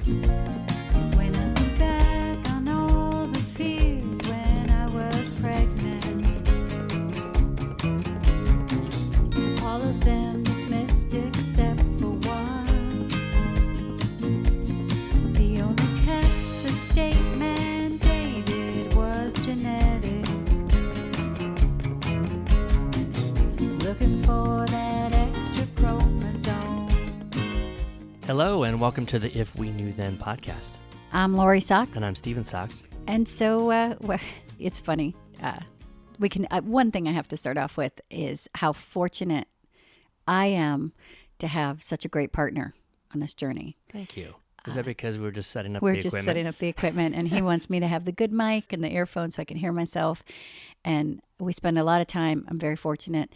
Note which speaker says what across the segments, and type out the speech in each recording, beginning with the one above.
Speaker 1: When I think back on all the fears when I was pregnant, all of them dismissed except for one. The only test the state mandated was genetic. Looking for that extra chromosome.
Speaker 2: Hello, and welcome to the If We Knew Then podcast.
Speaker 1: I'm Lori Socks.
Speaker 2: And I'm Steven Socks.
Speaker 1: And so, it's funny. One thing I have to start off with is how fortunate I am to have such a great partner on this journey.
Speaker 2: Thank you. Is that because we were just setting up
Speaker 1: We're
Speaker 2: the
Speaker 1: just
Speaker 2: equipment?
Speaker 1: setting up the equipment, and he wants me to have the good mic and the earphones so I can hear myself. And we spend a lot of time, I'm very fortunate,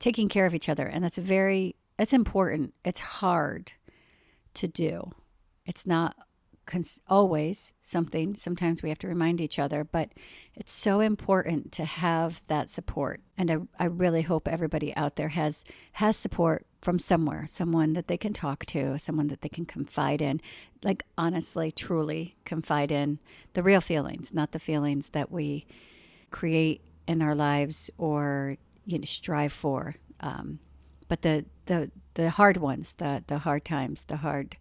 Speaker 1: taking care of each other. And it's important. It's hard to do. It's not always something. Sometimes we have to remind each other, but it's so important to have that support. And I really hope everybody out there has support from somewhere, someone that they can talk to, someone that they can confide in, like honestly, truly confide in the real feelings, not the feelings that we create in our lives or strive for. But the hard ones, the hard times, the hard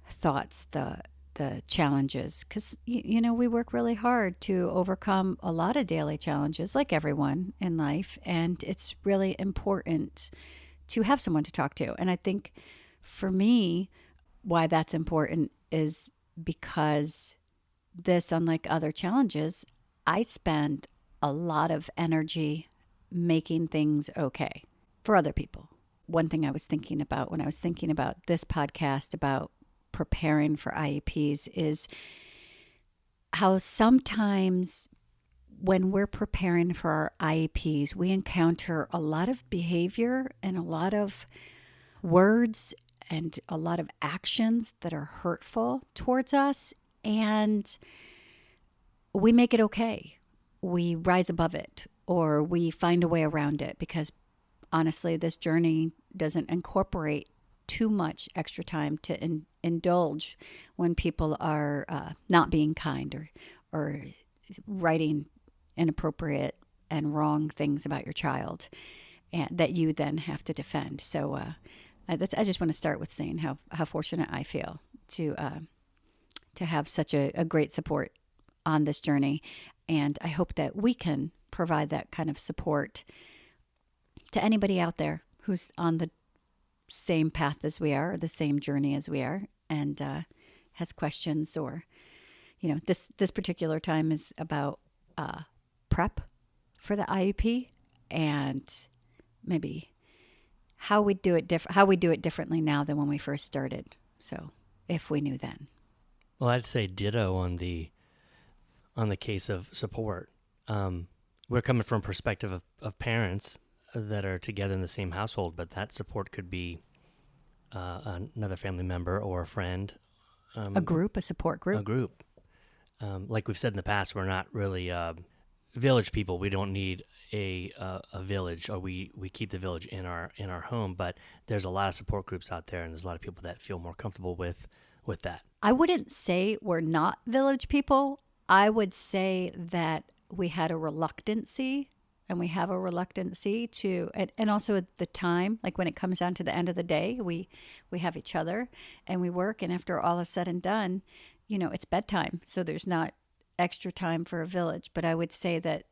Speaker 1: thoughts, the challenges, because we work really hard to overcome a lot of daily challenges, like everyone in life, and it's really important to have someone to talk to. And I think for me, why that's important is because this, unlike other challenges, I spend a lot of energy making things okay for other people. One thing I was thinking about when I was thinking about this podcast about preparing for IEPs is how sometimes when we're preparing for our IEPs, we encounter a lot of behavior and a lot of words and a lot of actions that are hurtful towards us, and we make it okay. We rise above it, or we find a way around it, because honestly, this journey doesn't incorporate too much extra time to indulge when people are not being kind or writing inappropriate and wrong things about your child, and that you then have to defend. So I just want to start with saying how fortunate I feel to have such a great support on this journey. And I hope that we can provide that kind of support to anybody out there who's on the same path as we are, or the same journey as we are, and has questions, or this particular time is about prep for the IEP and maybe how we do it differently now than when we first started. So if we knew then.
Speaker 2: Well, I'd say ditto on the case of support. We're coming from a perspective of parents that are together in the same household, but that support could be another family member or a friend.
Speaker 1: A support group.
Speaker 2: A group. Like we've said in the past, we're not really village people. We don't need a village, or we keep the village in our home, but there's a lot of support groups out there, and there's a lot of people that feel more comfortable with that.
Speaker 1: I wouldn't say we're not village people. I would say that we had a reluctancy, and we have a reluctancy to, and also at the time, like when it comes down to the end of the day, we have each other and we work, and after all is said and done, it's bedtime. So there's not extra time for a village. But I would say that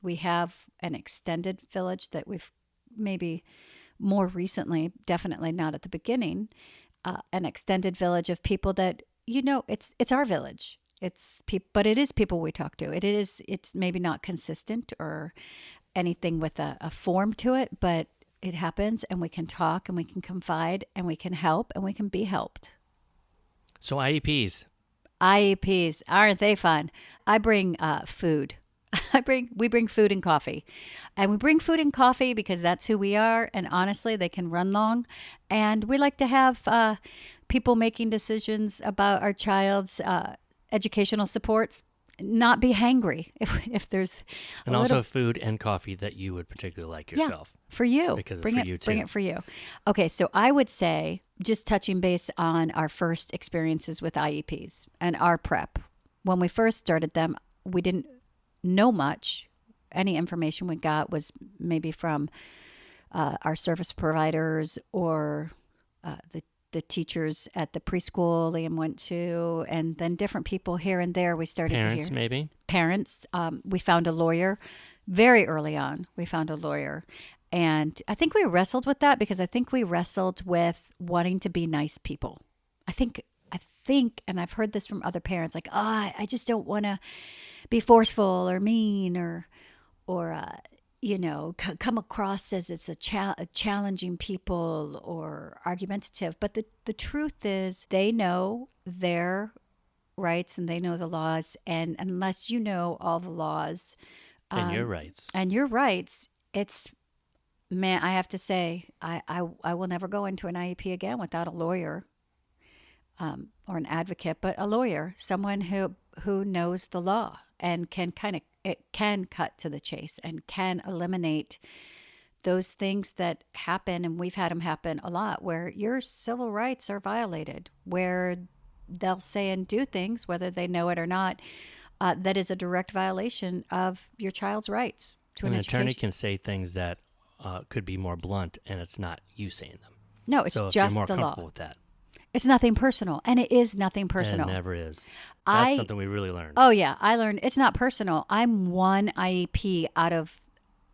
Speaker 1: we have an extended village that we've maybe more recently, definitely not at the beginning, an extended village of people that, it's our village. But it is people we talk to. It's maybe not consistent or anything with a form to it, but it happens, and we can talk, and we can confide, and we can help, and we can be helped.
Speaker 2: So IEPs,
Speaker 1: aren't they fun? I bring food. We bring food and coffee, and we bring food and coffee because that's who we are. And honestly, they can run long, and we like to have people making decisions about our child's educational supports not be hangry if there's a
Speaker 2: And
Speaker 1: little.
Speaker 2: also food and coffee that you would particularly like
Speaker 1: Yeah,
Speaker 2: yourself.
Speaker 1: for you.
Speaker 2: Because it's
Speaker 1: Bring
Speaker 2: for
Speaker 1: it,
Speaker 2: you
Speaker 1: bring
Speaker 2: too.
Speaker 1: it for you. Okay, so I would say, just touching base on our first experiences with IEPs and our prep. When we first started them, we didn't know much. Any information we got was maybe from our service providers or the teachers at the preschool Liam went to, and then different people here and there we started to
Speaker 2: Parents,
Speaker 1: hear.
Speaker 2: maybe?
Speaker 1: Parents. We found a lawyer very early on. We found a lawyer. And I think we wrestled with that because I think we wrestled with wanting to be nice people. I think, and I've heard this from other parents, like, I just don't want to be forceful or mean or come across as it's a challenging people or argumentative. But the truth is, they know their rights and they know the laws. And unless you know all the laws
Speaker 2: And your rights.
Speaker 1: and your rights, it's, man, I have to say, I will never go into an IEP again without a lawyer or an advocate, but a lawyer, someone who knows the law and can it can cut to the chase and can eliminate those things that happen. And we've had them happen a lot where your civil rights are violated, where they'll say and do things, whether they know it or not, that is a direct violation of your child's rights to an
Speaker 2: An
Speaker 1: education.
Speaker 2: attorney can say things that could be more blunt, and it's not you saying them.
Speaker 1: No, it's
Speaker 2: So if
Speaker 1: just
Speaker 2: you're more
Speaker 1: the
Speaker 2: comfortable
Speaker 1: law.
Speaker 2: with that,
Speaker 1: It's nothing personal, and it is nothing
Speaker 2: and
Speaker 1: personal.
Speaker 2: it never is. That's
Speaker 1: I
Speaker 2: something we really learned.
Speaker 1: Oh yeah, I learned it's not personal. I'm one IEP out of,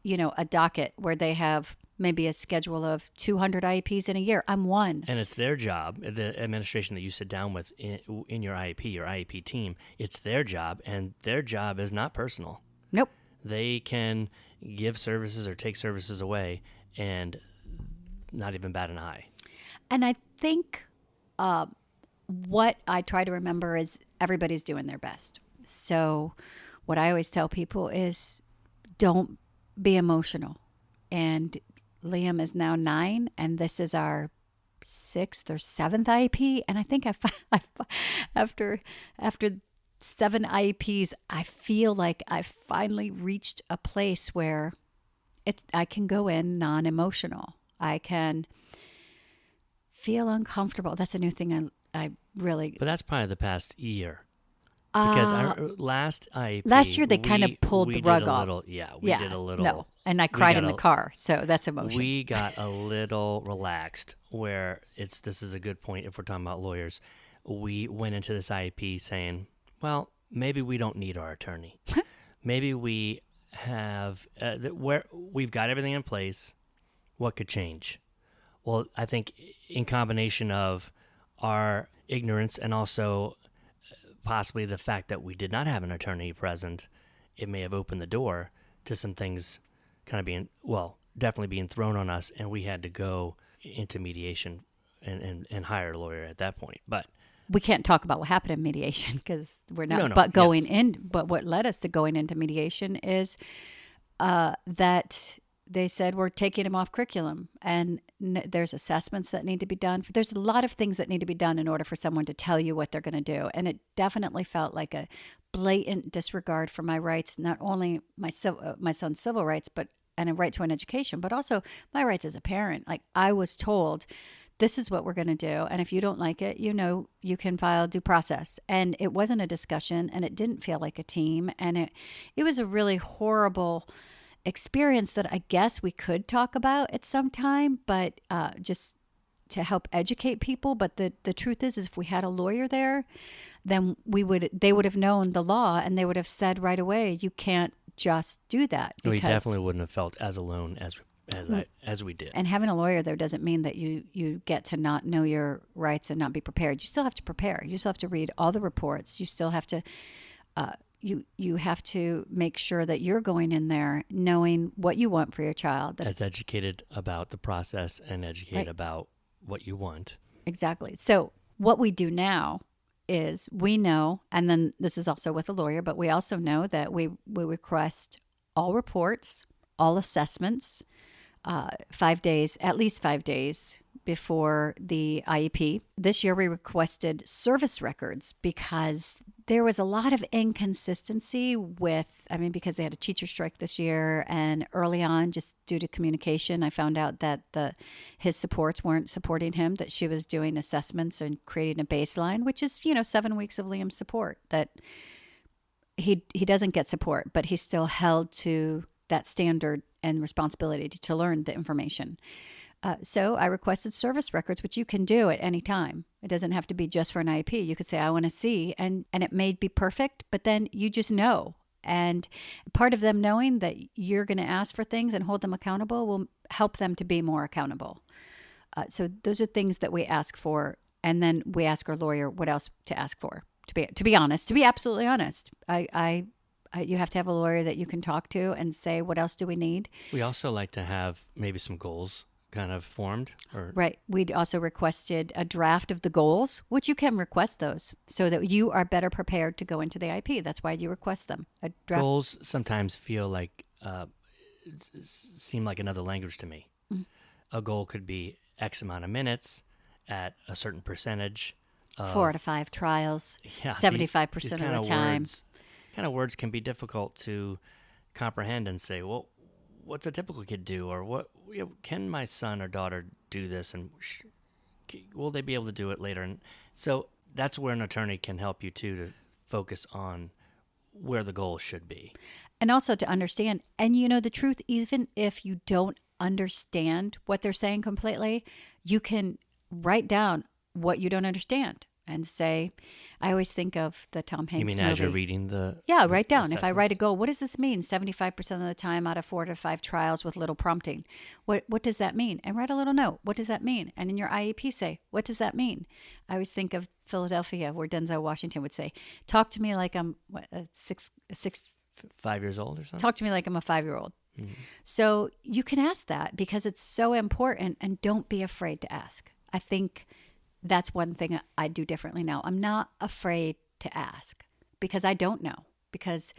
Speaker 1: a docket where they have maybe a schedule of 200 IEPs in a year. I'm one.
Speaker 2: And it's their job, the administration that you sit down with in your IEP team, it's their job, and their job is not personal.
Speaker 1: Nope.
Speaker 2: They can give services or take services away and not even bat an eye.
Speaker 1: And I think what I try to remember is everybody's doing their best. So what I always tell people is don't be emotional. And Liam is now 9, and this is our 6th or 7th IEP. And I think after 7 IEPs, I feel like I've finally reached a place where I can go in non-emotional. I can feel uncomfortable. That's a new thing I really.
Speaker 2: But that's probably the past year. Because last
Speaker 1: year they kind of pulled the rug off.
Speaker 2: We did a little.
Speaker 1: No, and I cried in the car, so that's emotion.
Speaker 2: We got a little relaxed. Where this is a good point if we're talking about lawyers. We went into this IEP saying, well, maybe we don't need our attorney. Maybe we have where we've got everything in place. What could change? Well, I think in combination of our ignorance and also possibly the fact that we did not have an attorney present, it may have opened the door to some things kind of definitely being thrown on us, and we had to go into mediation and hire a lawyer at that point. But
Speaker 1: we can't talk about what happened in mediation because we're not.
Speaker 2: No,
Speaker 1: but
Speaker 2: yes.
Speaker 1: But what led us to going into mediation is that they said we're taking him off curriculum, and there's assessments that need to be done. There's a lot of things that need to be done in order for someone to tell you what they're going to do. And it definitely felt like a blatant disregard for my rights, not only my son's civil rights, and a right to an education, but also my rights as a parent. Like, I was told, this is what we're going to do, and if you don't like it, you can file due process. And it wasn't a discussion, and it didn't feel like a team, and it was a really horrible experience that I guess we could talk about at some time, but just to help educate people. But the truth is if we had a lawyer there, then they would have known the law, and they would have said right away, you can't just do that.
Speaker 2: We definitely wouldn't have felt as alone as we did.
Speaker 1: And having a lawyer there doesn't mean that you get to not know your rights and not be prepared. You still have to prepare. You still have to read all the reports. You still have to you have to make sure that you're going in there knowing what you want for your child.
Speaker 2: As educated about the process and educated about what you want.
Speaker 1: Exactly. So what we do now is we know, and then this is also with a lawyer, but we also know that we request all reports, all assessments, 5 days, at least 5 days before the IEP. This year we requested service records because There was a lot of inconsistency with, I mean, because they had a teacher strike this year, and early on, just due to communication, I found out that his supports weren't supporting him, that she was doing assessments and creating a baseline, which is, 7 weeks of Liam's support, that he doesn't get support, but he's still held to that standard and responsibility to learn the information. So I requested service records, which you can do at any time. It doesn't have to be just for an IEP. You could say, I want to see, and it may be perfect, but then you just know. And part of them knowing that you're going to ask for things and hold them accountable will help them to be more accountable. So those are things that we ask for. And then we ask our lawyer what else to ask for. To be honest, to be absolutely honest, you have to have a lawyer that you can talk to and say, what else do we need?
Speaker 2: We also like to have maybe some goals kind of formed.
Speaker 1: Right. We'd also requested a draft of the goals, which you can request those so that you are better prepared to go into the IP. That's why you request them. A draft.
Speaker 2: Goals sometimes feel like, seem like another language to me. Mm-hmm. A goal could be X amount of minutes at a certain percentage.
Speaker 1: 4 to 5 trials, 75% of the time.
Speaker 2: Kind of words can be difficult to comprehend and say, well, what's a typical kid do? Or can my son or daughter do this? And will they be able to do it later? And so that's where an attorney can help you too, to focus on where the goal should be.
Speaker 1: And also to understand, and the truth, even if you don't understand what they're saying completely, you can write down what you don't understand and say, I always think of the Tom Hanks movie.
Speaker 2: You mean as you're reading the
Speaker 1: write down.
Speaker 2: Assessments?
Speaker 1: If I write a goal, what does this mean? 75% of the time out of 4 to 5 trials with little prompting. What does that mean? And write a little note. What does that mean? And in your IEP say, what does that mean? I always think of Philadelphia, where Denzel Washington would say, talk to me like I'm
Speaker 2: 5 years old or something?
Speaker 1: Talk to me like I'm a 5-year-old. Mm-hmm. So you can ask that because it's so important, and don't be afraid to ask. I think that's one thing I do differently now. I'm not afraid to ask because I don't know, because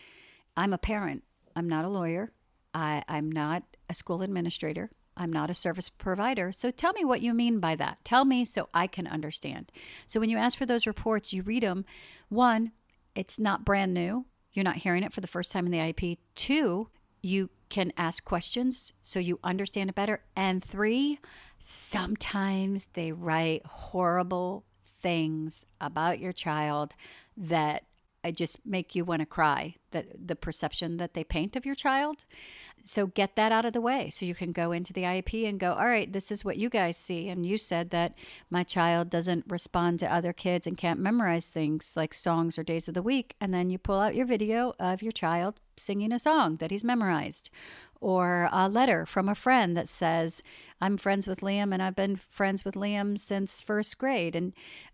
Speaker 1: I'm a parent. I'm not a lawyer. I'm not a school administrator. I'm not a service provider. So tell me what you mean by that. Tell me so I can understand. So when you ask for those reports, you read them. 1, it's not brand new. You're not hearing it for the first time in the IEP. 2, you can ask questions so you understand it better. And 3, sometimes they write horrible things about your child that just make you want to cry, that the perception that they paint of your child. So get that out of the way so you can go into the IEP and go, all right, this is what you guys see. And you said that my child doesn't respond to other kids and can't memorize things like songs or days of the week. And then you pull out your video of your child singing a song that he's memorized, or a letter from a friend that says, I'm friends with Liam and I've been friends with Liam since first grade.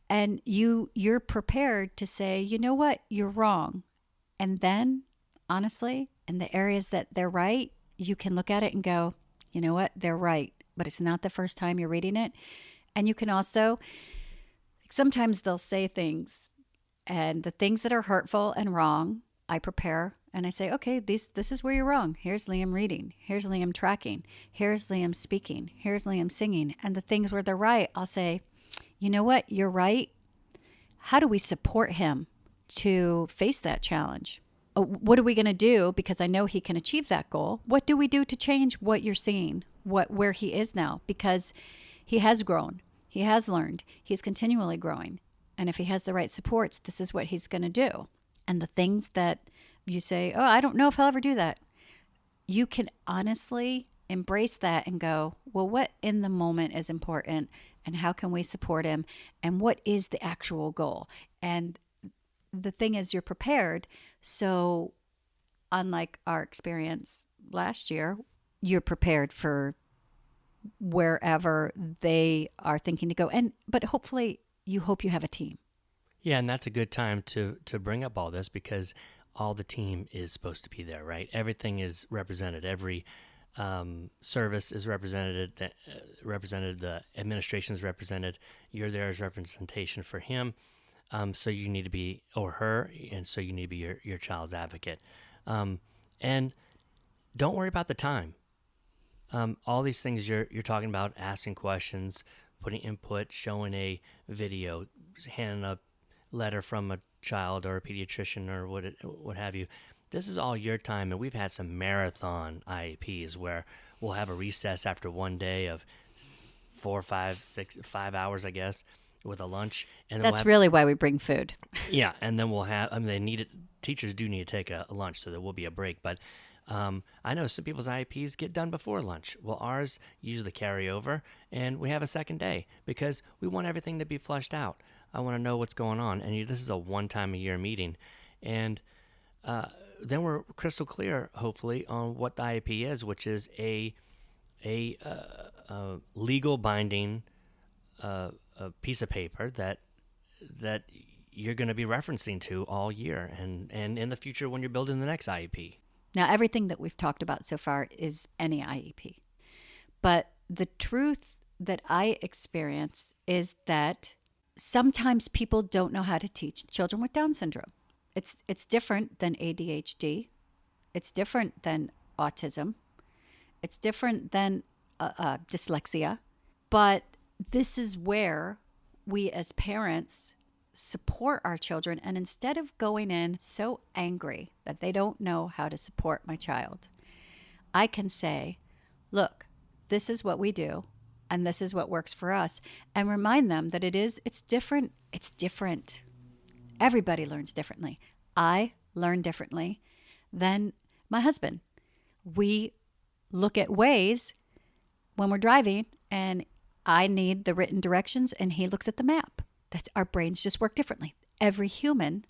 Speaker 1: And you're prepared to say, you know what, you're wrong. And then, honestly, in the areas that they're right, you can look at it and go, you know what, they're right. But it's not the first time you're reading it. And you can also, sometimes they'll say things, and the things that are hurtful and wrong, I prepare and I say, okay, this is where you're wrong. Here's Liam reading. Here's Liam tracking. Here's Liam speaking. Here's Liam singing. And the things where they're right, I'll say, you know what, you're right. How do we support him to face that challenge? What are we going to do? Because I know he can achieve that goal. What do we do to change what you're seeing, where he is now? Because he has grown. He has learned. He's continually growing. And if he has the right supports, this is what he's going to do. And the things that you say, oh, I don't know if I'll ever do that. You can honestly embrace that and go, well, what in the moment is important, and how can we support him, and what is the actual goal? And the thing is, you're prepared. So unlike our experience last year, you're prepared for wherever they are thinking to go. But hopefully you hope you have a team.
Speaker 2: Yeah, and that's a good time to bring up all this, because all the team is supposed to be there, right? Everything is represented. Every service is represented. The administration is represented. You're there as representation for him. So you need to be, or her, and so you need to be your child's advocate. And don't worry about the time. All these things you're talking about, asking questions, putting input, showing a video, handing a letter from a child or a pediatrician or what have you, this is all your time. And we've had some marathon IEPs where we'll have a recess after one day of 5 hours, I guess, with a lunch, and then we'll
Speaker 1: That's
Speaker 2: have,
Speaker 1: really why we bring food.
Speaker 2: yeah, and then we'll have. I mean, they need it. Teachers do need to take a lunch, so there will be a break. But I know some people's IEPs get done before lunch. Well, ours usually carry over, and we have a second day because we want everything to be flushed out. I want to know what's going on, and this is a one-time-a-year meeting, and then we're crystal clear, hopefully, on what the IEP is, which is a legal binding a piece of paper that you're going to be referencing to all year and in the future when you're building the next IEP.
Speaker 1: Now, everything that we've talked about so far is any IEP. But the truth that I experience is that sometimes people don't know how to teach children with Down syndrome. It's different than ADHD. It's different than autism. It's different than dyslexia. But this is where we as parents support our children. And instead of going in so angry that they don't know how to support my child, I can say, look, this is what we do. And this is what works for us. And remind them that it's different. It's different. Everybody learns differently. I learn differently than my husband. We look at ways when we're driving and I need the written directions and he looks at the map. That's our brains just work differently. Every human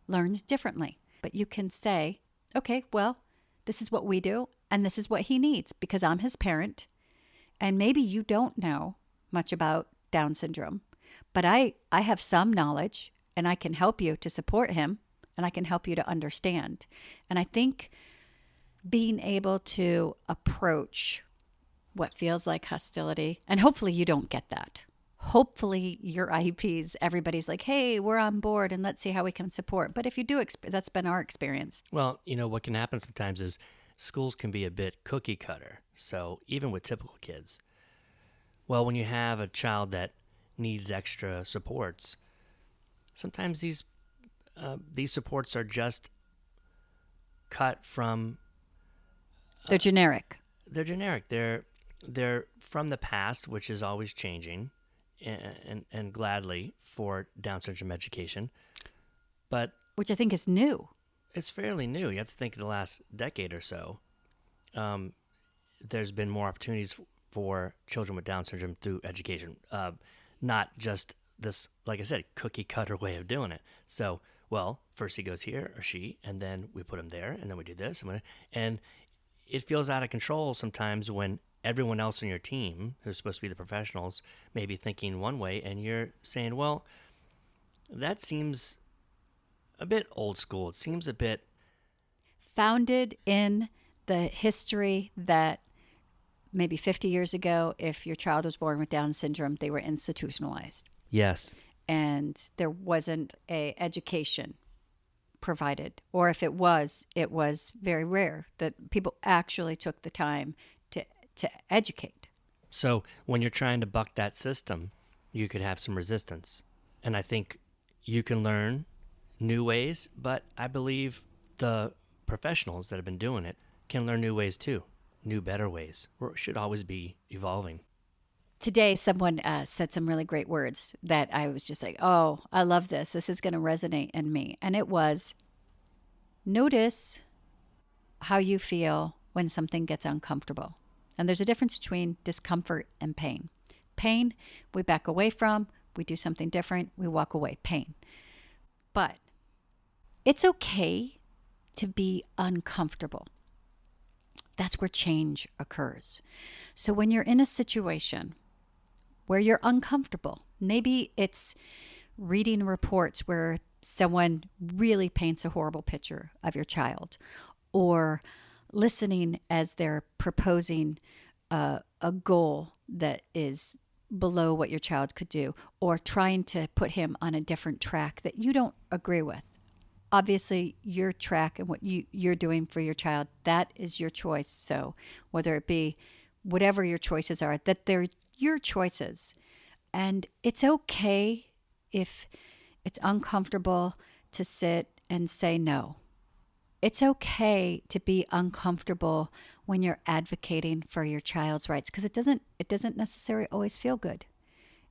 Speaker 1: learns differently. But you can say, okay, well, this is what we do and this is what he needs because I'm his parent. And maybe you don't know much about Down syndrome, but I have some knowledge and I can help you to support him and I can help you to understand. And I think being able to approach what feels like hostility, and hopefully you don't get that. Hopefully your IEPs, everybody's like, hey, we're on board and let's see how we can support. But if you do, that's been our experience.
Speaker 2: Well, what can happen sometimes is schools can be a bit cookie cutter. So even with typical kids, well, when you have a child that needs extra supports, sometimes these supports are just cut from.
Speaker 1: They're generic.
Speaker 2: They're generic. They're from the past, which is always changing, and gladly for Down syndrome education, but
Speaker 1: which I think is new.
Speaker 2: It's fairly new. You have to think of the last decade or so. There's been more opportunities for children with Down syndrome through education, not just this, like I said, cookie cutter way of doing it. So, well, first he goes here or she, and then we put him there, and then we do this, and it feels out of control sometimes when everyone else on your team, who's supposed to be the professionals, may be thinking one way, and you're saying, well, that seems a bit old school. It seems a bit
Speaker 1: founded in the history that maybe 50 years ago, if your child was born with Down syndrome, they were institutionalized.
Speaker 2: Yes.
Speaker 1: And there wasn't a education provided. Or if it was very rare that people actually took the time to educate.
Speaker 2: So when you're trying to buck that system, you could have some resistance. And I think you can learn new ways, but I believe the professionals that have been doing it can learn new ways too, new, better ways. We should always be evolving.
Speaker 1: Today, someone said some really great words that I was just like, oh, I love this. This is going to resonate in me. And it was, notice how you feel when something gets uncomfortable. And there's a difference between discomfort and pain. Pain, we back away from, we do something different, we walk away, pain. But it's okay to be uncomfortable. That's where change occurs. So when you're in a situation where you're uncomfortable, maybe it's reading reports where someone really paints a horrible picture of your child, or listening as they're proposing a goal that is below what your child could do, or trying to put him on a different track that you don't agree with. Obviously, your track and what you're doing for your child, that is your choice. So whether it be whatever your choices are, that they're your choices. And it's okay if it's uncomfortable to sit and say no. It's okay to be uncomfortable when you're advocating for your child's rights because it doesn't necessarily always feel good.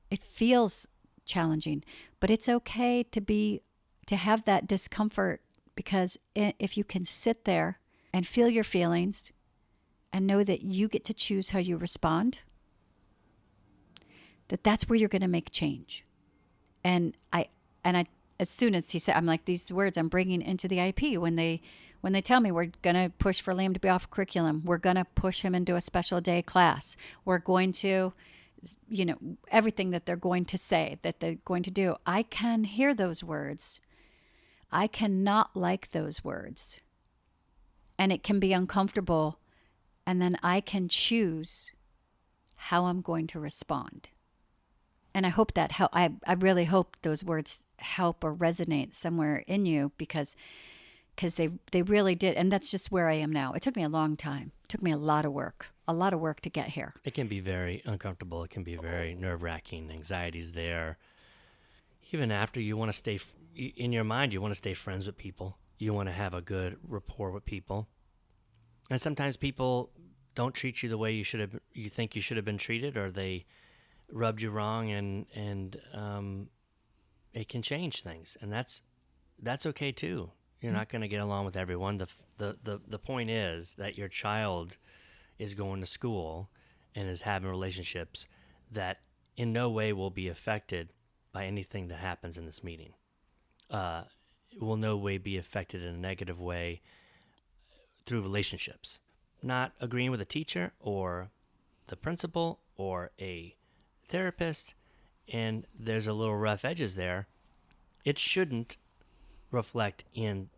Speaker 1: It feels challenging, but it's okay to have that discomfort because if you can sit there and feel your feelings and know that you get to choose how you respond, that's where you're going to make change. And I as soon as he said, I'm like, these words I'm bringing into the IEP when they tell me we're going to push for Liam to be off curriculum, we're going to push him into a special day class, we're going to, everything that they're going to say, that they're going to do. I can hear those words. I cannot like those words. And it can be uncomfortable. And then I can choose how I'm going to respond. And I hope that I really hope those words help or resonate somewhere in you because they really did. And that's just where I am now. It took me a long time. It took me a lot of work to get here.
Speaker 2: It can be very uncomfortable. It can be very nerve-wracking. Anxiety's there. Even after, you want to stay, in your mind, you want to stay friends with people. You want to have a good rapport with people. And sometimes people don't treat you the way you think you should have been treated, or they rubbed you wrong, and it can change things. And that's okay too. You're not going to get along with everyone. The point is that your child is going to school and is having relationships that in no way will be affected by anything that happens in this meeting. It will no way be affected in a negative way through relationships. Not agreeing with a teacher or the principal or a therapist, and there's a little rough edges there, it shouldn't reflect in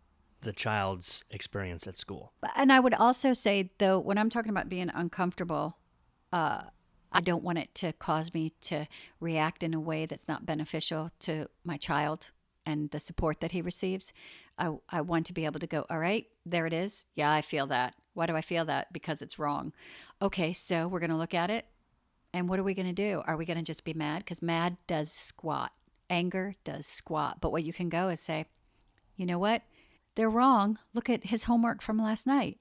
Speaker 2: the child's experience at school.
Speaker 1: And I would also say, though, when I'm talking about being uncomfortable, I don't want it to cause me to react in a way that's not beneficial to my child and the support that he receives. I want to be able to go, all right, there it is. Yeah, I feel that. Why do I feel that? Because it's wrong. Okay, so we're going to look at it. And what are we going to do? Are we going to just be mad? Because mad does squat. Anger does squat. But what you can go is say, you know what? They're wrong. Look at his homework from last night.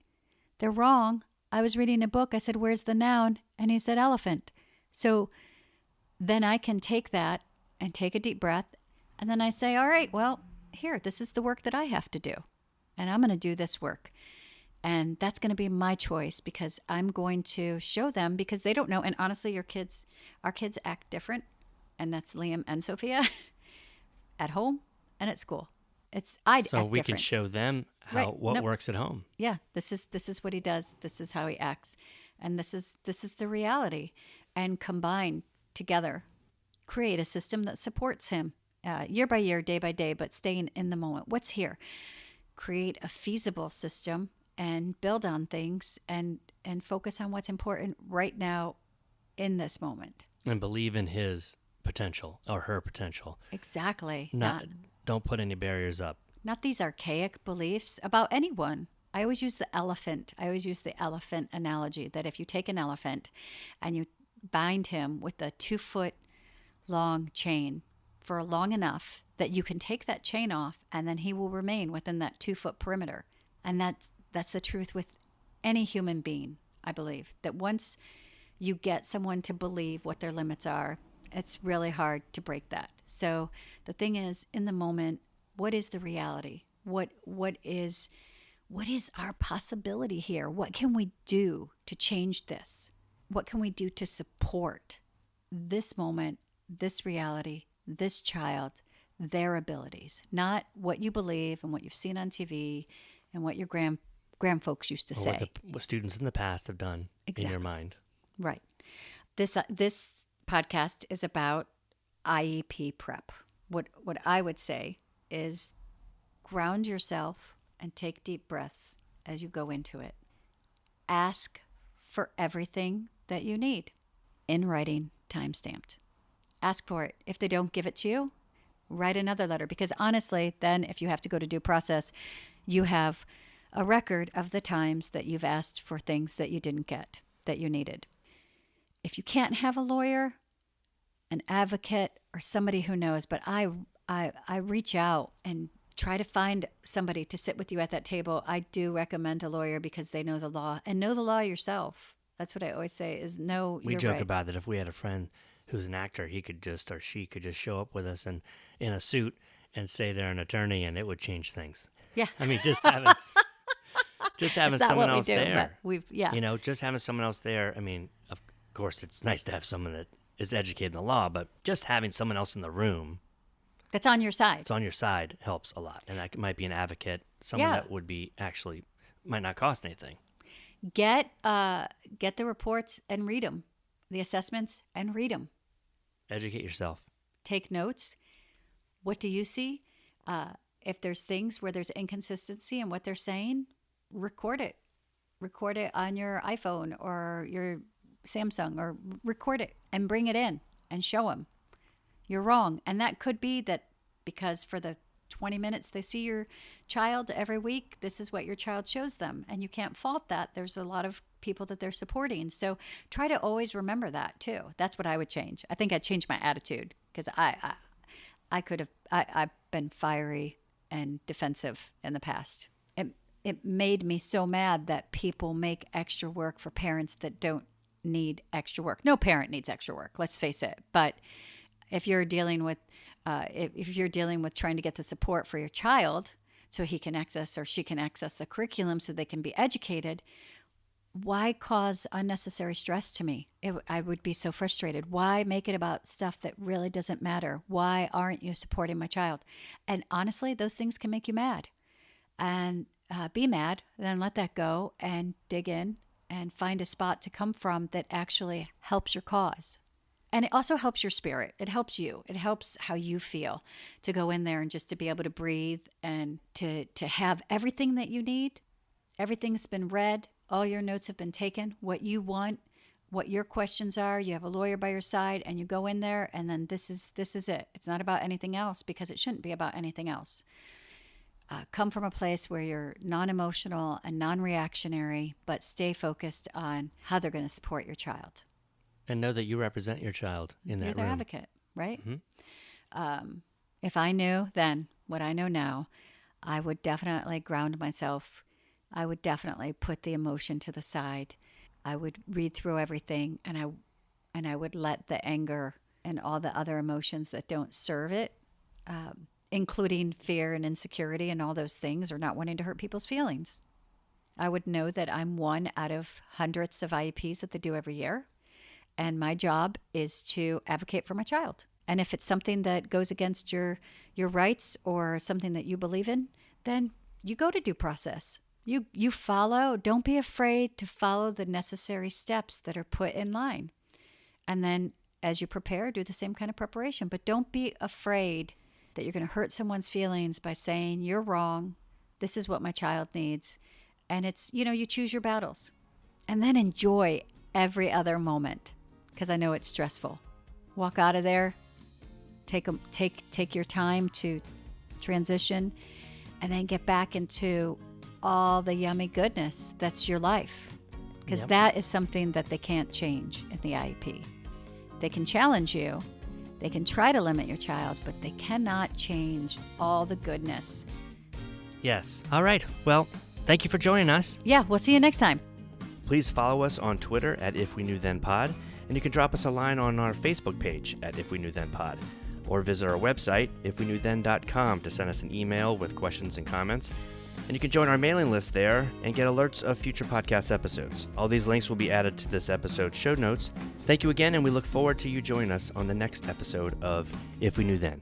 Speaker 1: They're wrong. I was reading a book. I said, where's the noun? And he said, elephant. So then I can take that and take a deep breath. And then I say, all right, well, here, this is the work that I have to do. And I'm going to do this work. And that's going to be my choice because I'm going to show them because they don't know. And honestly, our kids act different. And that's Liam and Sophia at home and at school.
Speaker 2: So we can show them what works at home.
Speaker 1: Yeah, this is what he does. This is how he acts. And this is the reality. And combine together, create a system that supports him year by year, day by day, but staying in the moment. What's here? Create a feasible system and build on things and focus on what's important right now in this moment.
Speaker 2: And believe in his potential or her potential.
Speaker 1: Exactly.
Speaker 2: Don't put any barriers up.
Speaker 1: Not these archaic beliefs about anyone. I always use the elephant. I always use the elephant analogy that if you take an elephant and you bind him with a 2-foot long chain for long enough that you can take that chain off and then he will remain within that 2-foot perimeter. And that's the truth with any human being, I believe, that once you get someone to believe what their limits are, it's really hard to break that. So the thing is, in the moment, what is the reality? What is our possibility here? What can we do to change this? What can we do to support this moment, this reality, this child, their abilities? Not what you believe and what you've seen on TV and what your grandfolks used to say.
Speaker 2: What students in the past have done in your mind.
Speaker 1: Right. This podcast is about IEP prep. What I would say is ground yourself and take deep breaths as you go into it. Ask for everything that you need. In writing, time-stamped. Ask for it. If they don't give it to you, write another letter. Because honestly, then if you have to go to due process, you have a record of the times that you've asked for things that you didn't get, that you needed. If you can't have a lawyer, an advocate, or somebody who knows, but I reach out and try to find somebody to sit with you at that table. I do recommend a lawyer because they know the law, and know the law yourself. That's what I always say is know
Speaker 2: We
Speaker 1: your
Speaker 2: joke
Speaker 1: rights.
Speaker 2: about that if we had a friend who's an actor, he could just, or she could just show up with us and in a suit and say they're an attorney, and it would change things.
Speaker 1: Yeah.
Speaker 2: I mean, just having
Speaker 1: It's not
Speaker 2: someone
Speaker 1: what we
Speaker 2: else
Speaker 1: do, but
Speaker 2: there.
Speaker 1: yeah.
Speaker 2: You know, just having someone else there. I mean, of course, it's nice to have someone that is educated in the law, but just having someone else in the room
Speaker 1: That's on your side.
Speaker 2: that's on your side helps a lot. And that might be an advocate, someone
Speaker 1: Yeah.
Speaker 2: that would be actually might not cost anything.
Speaker 1: Get the reports and read them, the assessments and read them.
Speaker 2: Educate yourself.
Speaker 1: Take notes. What do you see? If there's things where there's inconsistency in what they're saying, record it. Record it on your iPhone or your Samsung, or record it and bring it in and show them you're wrong. And that could be that because for the 20 minutes they see your child every week, this is what your child shows them. And you can't fault that. There's a lot of people that they're supporting. So try to always remember that too. That's what I would change. I think I'd change my attitude because I've been fiery and defensive in the past. It made me so mad that people make extra work for parents that don't need extra work. No parent needs extra work, let's face it. But if you're dealing with trying to get the support for your child so he can access or she can access the curriculum so they can be educated, why cause unnecessary stress to me? I would be so frustrated. Why make it about stuff that really doesn't matter? Why aren't you supporting my child? And honestly, those things can make you mad. And be mad, then let that go and dig in and find a spot to come from that actually helps your cause. And it also helps your spirit. It helps you. It helps how you feel to go in there and just to be able to breathe and to have everything that you need. Everything's been read. All your notes have been taken. What you want, what your questions are. You have a lawyer by your side and you go in there and then this is it. It's not about anything else because it shouldn't be about anything else. Come from a place where you're non-emotional and non-reactionary, but stay focused on how they're going to support your child.
Speaker 2: And know that you represent your child in that
Speaker 1: You're their
Speaker 2: room.
Speaker 1: advocate, right?
Speaker 2: Mm-hmm.
Speaker 1: If I knew then what I know now, I would definitely ground myself. I would definitely put the emotion to the side. I would read through everything, and I would let the anger and all the other emotions that don't serve it, including fear and insecurity and all those things, or not wanting to hurt people's feelings. I would know that I'm one out of hundreds of IEPs that they do every year. And my job is to advocate for my child. And if it's something that goes against your rights or something that you believe in, then you go to due process. You follow. Don't be afraid to follow the necessary steps that are put in line. And then as you prepare, do the same kind of preparation. But don't be afraid that you're going to hurt someone's feelings by saying, you're wrong. This is what my child needs. And it's, you choose your battles. And then enjoy every other moment. Because I know it's stressful. Walk out of there, take your time to transition, and then get back into all the yummy goodness that's your life. Because that is something that they can't change in the IEP. They can challenge you, they can try to limit your child, but they cannot change all the goodness.
Speaker 2: Yes. All right. Well, thank you for joining us.
Speaker 1: Yeah, we'll see you next time.
Speaker 2: Please follow us on Twitter at If We Knew Then Pod. And you can drop us a line on our Facebook page at If We Knew Then Pod, or visit our website, ifweknewthen.com, to send us an email with questions and comments. And you can join our mailing list there and get alerts of future podcast episodes. All these links will be added to this episode's show notes. Thank you again, and we look forward to you joining us on the next episode of If We Knew Then.